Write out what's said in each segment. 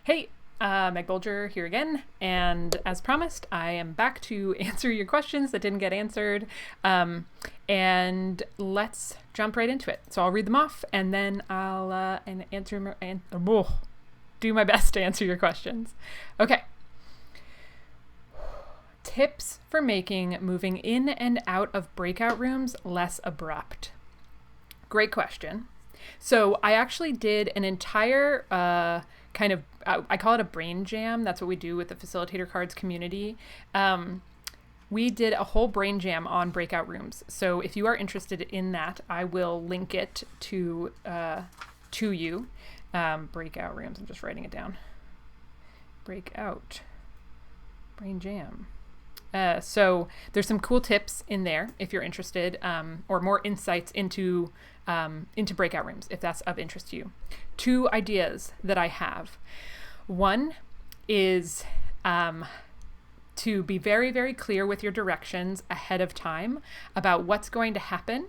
Hey, Meg Bolger here again, and as promised, I am back to answer your questions that didn't get answered. And let's jump right into it. So I'll read them off, and then I'll do my best to answer your questions. Okay. Tips for making moving in and out of breakout rooms less abrupt. Great question. So I actually did an entire I call it a brain jam. That's what we do with the Facilitator Cards community. We did a whole brain jam on breakout rooms. So if you are interested in that, I will link it to you. Breakout rooms. I'm just writing it down. Breakout. Brain jam. So there's some cool tips in there if you're interested, or more insights into breakout rooms if that's of interest to you. Two ideas that I have. One is to be very, very clear with your directions ahead of time about what's going to happen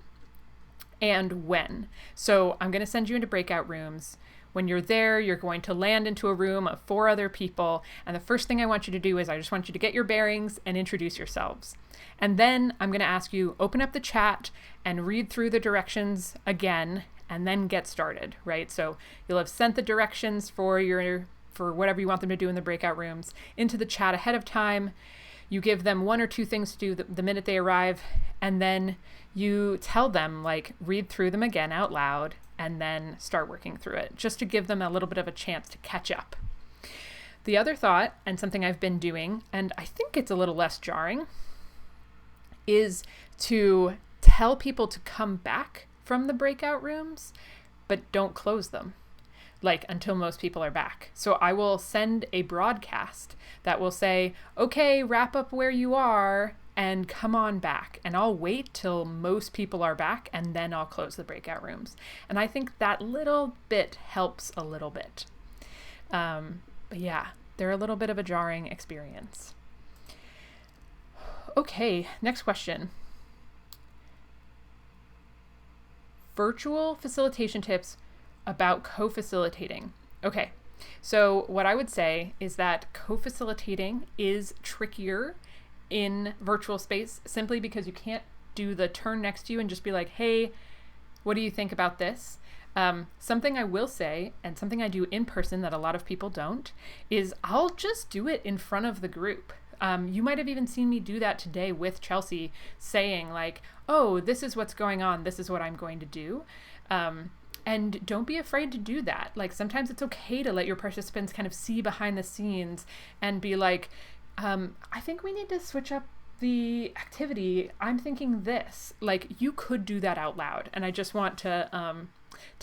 and when. So I'm going to send you into breakout rooms. When you're there, you're going to land into a room of 4 other people. And the first thing I want you to do is I just want you to get your bearings and introduce yourselves. And then I'm going to ask you, open up the chat and read through the directions again, and then get started, right? So you'll have sent the directions for whatever you want them to do in the breakout rooms into the chat ahead of time. You give them 1 or 2 things to do the minute they arrive, and then you tell them, like, read through them again out loud, and then start working through it, just to give them a little bit of a chance to catch up. The other thought, and something I've been doing, and I think it's a little less jarring, is to tell people to come back from the breakout rooms, but don't close them, like until most people are back. So I will send a broadcast that will say, okay, wrap up where you are and come on back. And I'll wait till most people are back, and then I'll close the breakout rooms. And I think that little bit helps a little bit. But yeah, they're a little bit of a jarring experience. Okay, next question. Virtual facilitation tips about co-facilitating. Okay, so what I would say is that co-facilitating is trickier in virtual space simply because you can't do the turn next to you and just be like, hey, what do you think about this? Something I will say, and something I do in person that a lot of people don't, is I'll just do it in front of the group. You might have even seen me do that today with Chelsea, saying like, oh, this is what's going on. This is what I'm going to do. And don't be afraid to do that. Like, sometimes it's okay to let your participants kind of see behind the scenes and be like, I think we need to switch up the activity. I'm thinking this. Like, you could do that out loud. And I just want to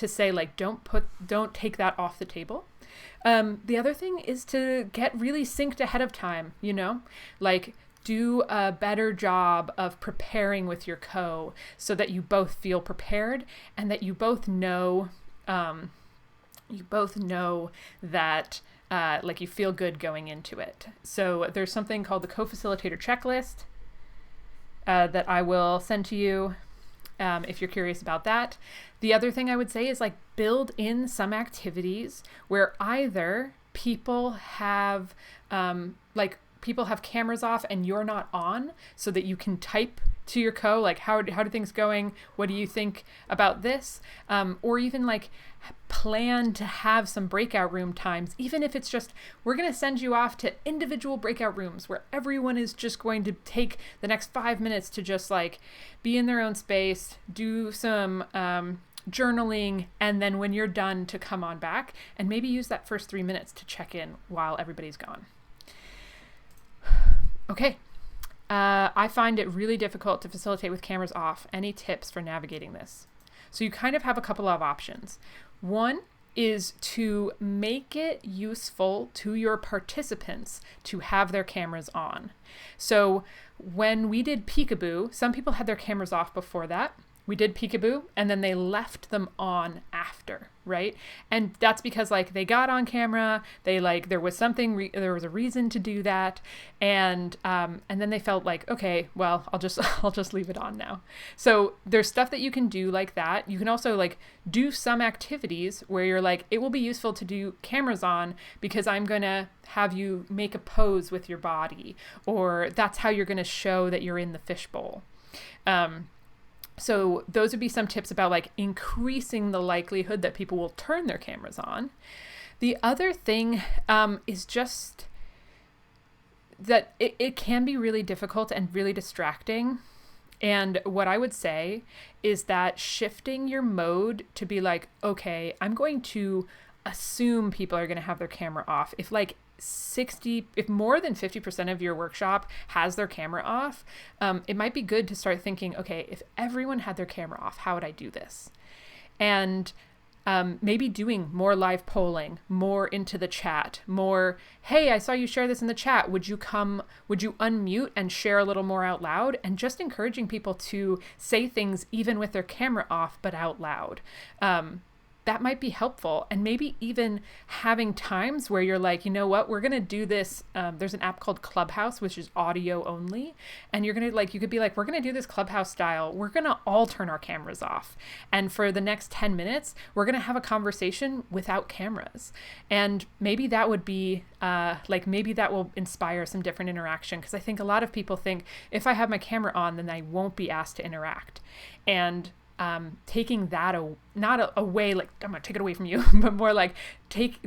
say, like, don't take that off the table. The other thing is to get really synced ahead of time, like do a better job of preparing with your co so that you both feel prepared and that you both know that like you feel good going into it. So there's something called the co-facilitator checklist that I will send to you if you're curious about that. The other thing I would say is like build in some activities where either people have cameras off and you're not on, so that you can type to your co, like, how do things going? What do you think about this? Or even like plan to have some breakout room times, even if it's just, we're going to send you off to individual breakout rooms where everyone is just going to take the next 5 minutes to just like be in their own space, do some journaling, and then when you're done to come on back and maybe use that first 3 minutes to check in while everybody's gone. Okay. I find it really difficult to facilitate with cameras off. Any tips for navigating this? So you kind of have a couple of options. One is to make it useful to your participants to have their cameras on. So when we did peekaboo, some people had their cameras off before that. We did peekaboo and then they left them on after, right? And that's because like they got on camera, they like there was something there was a reason to do that, and then they felt like, okay, well, I'll just leave it on now. So there's stuff that you can do like that. You can also like do some activities where you're like, it will be useful to do cameras on because I'm going to have you make a pose with your body, or that's how you're going to show that you're in the fishbowl. So those would be some tips about like increasing the likelihood that people will turn their cameras on. The other thing is just that it can be really difficult and really distracting. And what I would say is that shifting your mode to be like, okay, I'm going to assume people are going to have their camera off. If more than 50% of your workshop has their camera off, it might be good to start thinking, okay, if everyone had their camera off, how would I do this? And maybe doing more live polling, more into the chat, more, hey, I saw you share this in the chat. Would you unmute and share a little more out loud? And just encouraging people to say things even with their camera off, but out loud. That might be helpful. And maybe even having times where you're like, you know what, we're going to do this. There's an app called Clubhouse, which is audio only. And you're going to like, you could be like, we're going to do this Clubhouse style. We're going to all turn our cameras off. And for the next 10 minutes, we're going to have a conversation without cameras. And maybe that would be maybe that will inspire some different interaction. Because I think a lot of people think if I have my camera on, then I won't be asked to interact. And taking that not away, like I'm gonna take it away from you, but more like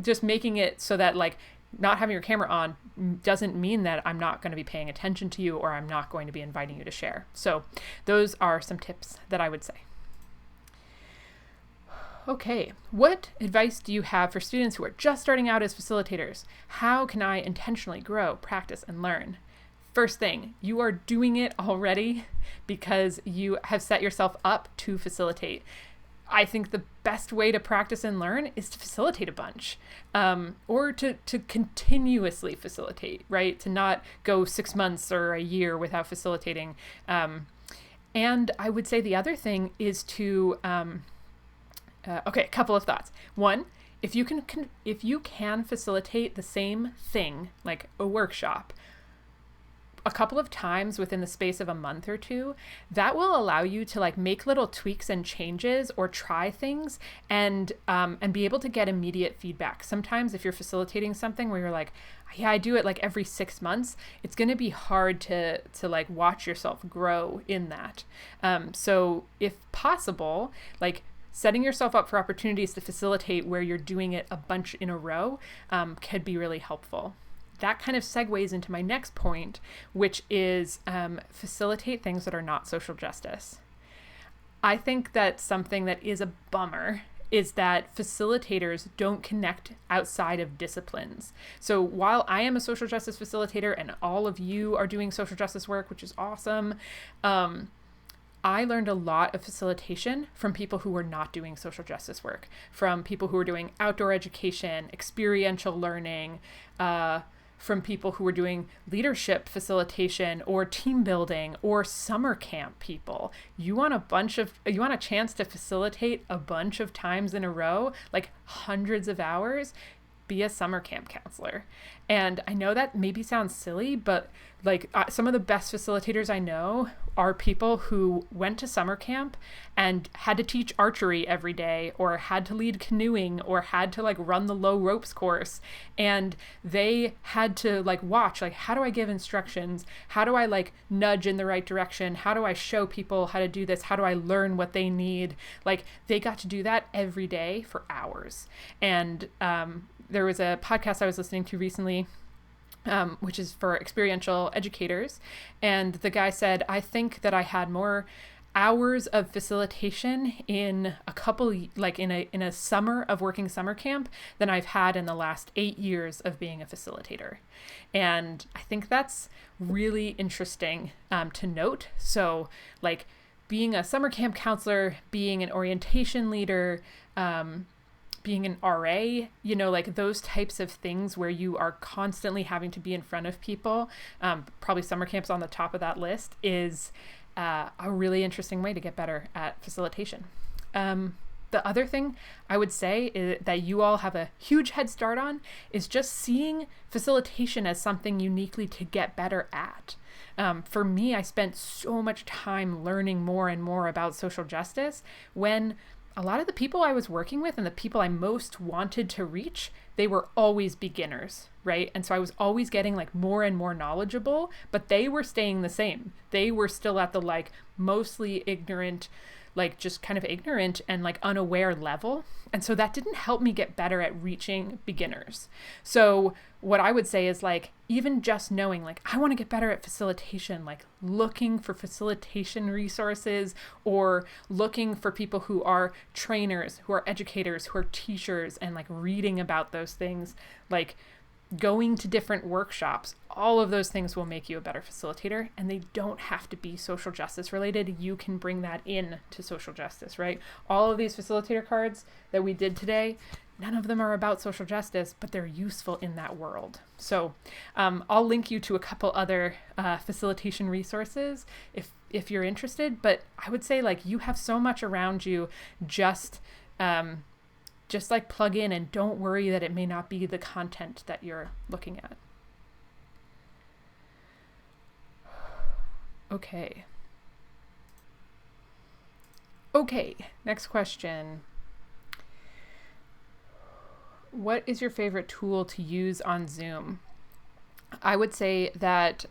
just making it so that like not having your camera on doesn't mean that I'm not going to be paying attention to you or I'm not going to be inviting you to share. So those are some tips that I would say. Okay, what advice do you have for students who are just starting out as facilitators? How can I intentionally grow, practice, and learn? First thing, you are doing it already because you have set yourself up to facilitate. I think the best way to practice and learn is to facilitate a bunch, or to continuously facilitate, right? To not go 6 months or a year without facilitating. And I would say the other thing is to, a couple of thoughts. One, if you can facilitate the same thing, like a workshop, a couple of times within the space of a month or two, that will allow you to like make little tweaks and changes or try things and be able to get immediate feedback. Sometimes if you're facilitating something where you're like, yeah, I do it like every 6 months, it's going to be hard to like watch yourself grow in that. So if possible, like setting yourself up for opportunities to facilitate where you're doing it a bunch in a row could be really helpful. That kind of segues into my next point, which is facilitate things that are not social justice. I think that something that is a bummer is that facilitators don't connect outside of disciplines. So while I am a social justice facilitator and all of you are doing social justice work, which is awesome, I learned a lot of facilitation from people who were not doing social justice work, from people who were doing outdoor education, experiential learning, from people who were doing leadership facilitation or team building or summer camp people. You want a chance to facilitate a bunch of times in a row, like hundreds of hours, be a summer camp counselor. And I know that maybe sounds silly, but like some of the best facilitators I know are people who went to summer camp and had to teach archery every day, or had to lead canoeing, or had to like run the low ropes course. And they had to like watch, like, how do I give instructions? How do I like nudge in the right direction? How do I show people how to do this? How do I learn what they need? Like they got to do that every day for hours. And there was a podcast I was listening to recently, which is for experiential educators. And the guy said, I think that I had more hours of facilitation in a couple, like in a summer of working summer camp than I've had in the last 8 years of being a facilitator. And I think that's really interesting to note. So like being a summer camp counselor, being an orientation leader, being an RA, like those types of things where you are constantly having to be in front of people, probably summer camp's on the top of that list, is a really interesting way to get better at facilitation. The other thing I would say is that you all have a huge head start on is just seeing facilitation as something uniquely to get better at. For me, I spent so much time learning more and more about social justice when a lot of the people I was working with and the people I most wanted to reach, they were always beginners, right? And so I was always getting like more and more knowledgeable, but they were staying the same. They were still at the like mostly ignorant, like just kind of ignorant and like unaware level. And so that didn't help me get better at reaching beginners. So what I would say is like, even just knowing like, I want to get better at facilitation, like looking for facilitation resources or looking for people who are trainers, who are educators, who are teachers, and like reading about those things, like going to different workshops, all of those things will make you a better facilitator, and they don't have to be social justice related. You can bring that in to social justice, right? All of these facilitator cards that we did today, none of them are about social justice, but they're useful in that world. So I'll link you to a couple other facilitation resources if you're interested, but I would say like you have so much around you, just like plug in and don't worry that it may not be the content that you're looking at. Okay, next question. What is your favorite tool to use on Zoom? I would say that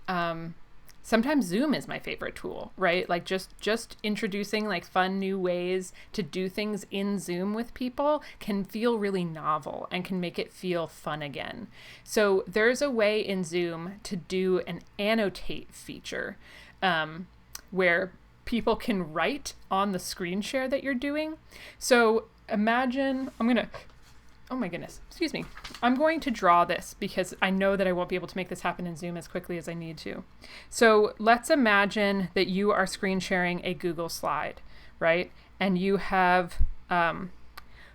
sometimes Zoom is my favorite tool, right? Like just introducing like fun new ways to do things in Zoom with people can feel really novel and can make it feel fun again. So there's a way in Zoom to do an annotate feature where people can write on the screen share that you're doing. So imagine, oh my goodness, excuse me. I'm going to draw this because I know that I won't be able to make this happen in Zoom as quickly as I need to. So let's imagine that you are screen sharing a Google slide, right? And you have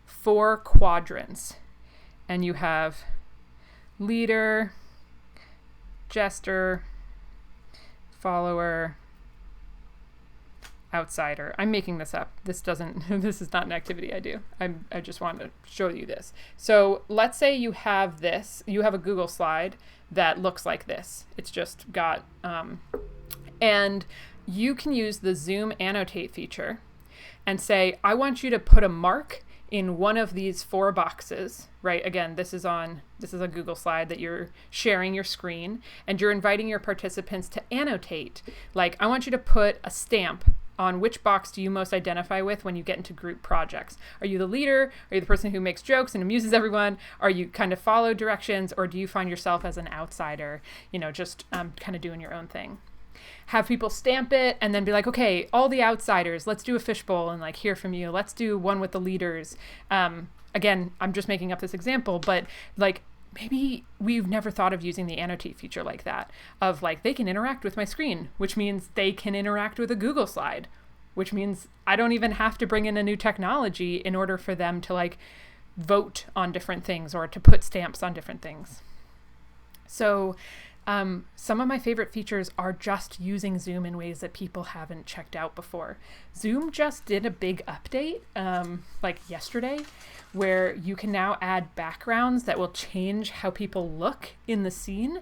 4 quadrants, and you have leader, jester, follower, outsider. I'm making this up. This is not an activity I do. I just want to show you this. So let's say you have a Google slide that looks like this. It's just got, and you can use the Zoom annotate feature and say, I want you to put a mark in one of these 4 boxes, right? Again, this is a Google slide that you're sharing your screen, and you're inviting your participants to annotate. Like, I want you to put a stamp on which box do you most identify with when you get into group projects. Are you the leader? Are you the person who makes jokes and amuses everyone? Are you kind of follow directions, or do you find yourself as an outsider, just kind of doing your own thing? Have people stamp it and then be like, okay, all the outsiders, let's do a fishbowl and like hear from you. Let's do one with the leaders. Again, I'm just making up this example, but like maybe we've never thought of using the annotate feature like that, of like they can interact with my screen, which means they can interact with a Google slide, which means I don't even have to bring in a new technology in order for them to like vote on different things or to put stamps on different things. So some of my favorite features are just using Zoom in ways that people haven't checked out before. Zoom just did a big update like yesterday, where you can now add backgrounds that will change how people look in the scene,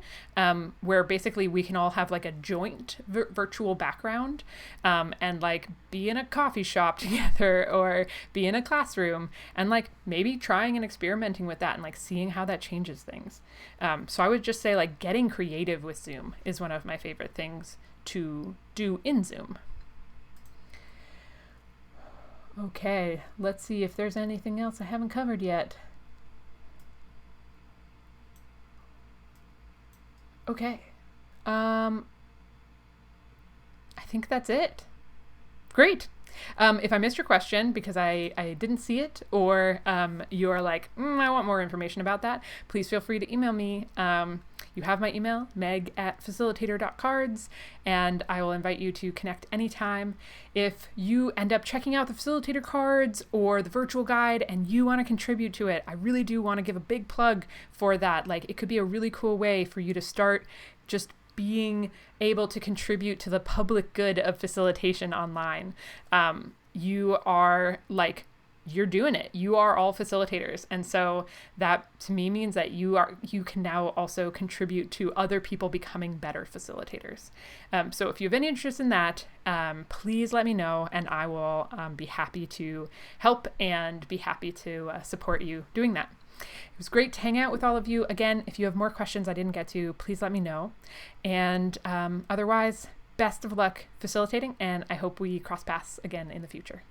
where basically we can all have like a joint virtual background and like be in a coffee shop together or be in a classroom, and like maybe trying and experimenting with that and like seeing how that changes things. So I would just say like getting creative with Zoom is one of my favorite things to do in Zoom. Okay, let's see if there's anything else I haven't covered yet. Okay, I think that's it. Great. If I missed your question because I didn't see it, or you are like, I want more information about that, please feel free to email me. You have my email, meg@facilitator.cards, and I will invite you to connect anytime. If you end up checking out the facilitator cards or the virtual guide and you want to contribute to it, I really do want to give a big plug for that. Like, it could be a really cool way for you to start just being able to contribute to the public good of facilitation online. You are like you're doing it. You are all facilitators. And so that to me means that you can now also contribute to other people becoming better facilitators. So if you have any interest in that, please let me know, and I will be happy to help and be happy to support you doing that. It was great to hang out with all of you. Again, if you have more questions I didn't get to, please let me know. And otherwise, best of luck facilitating, and I hope we cross paths again in the future.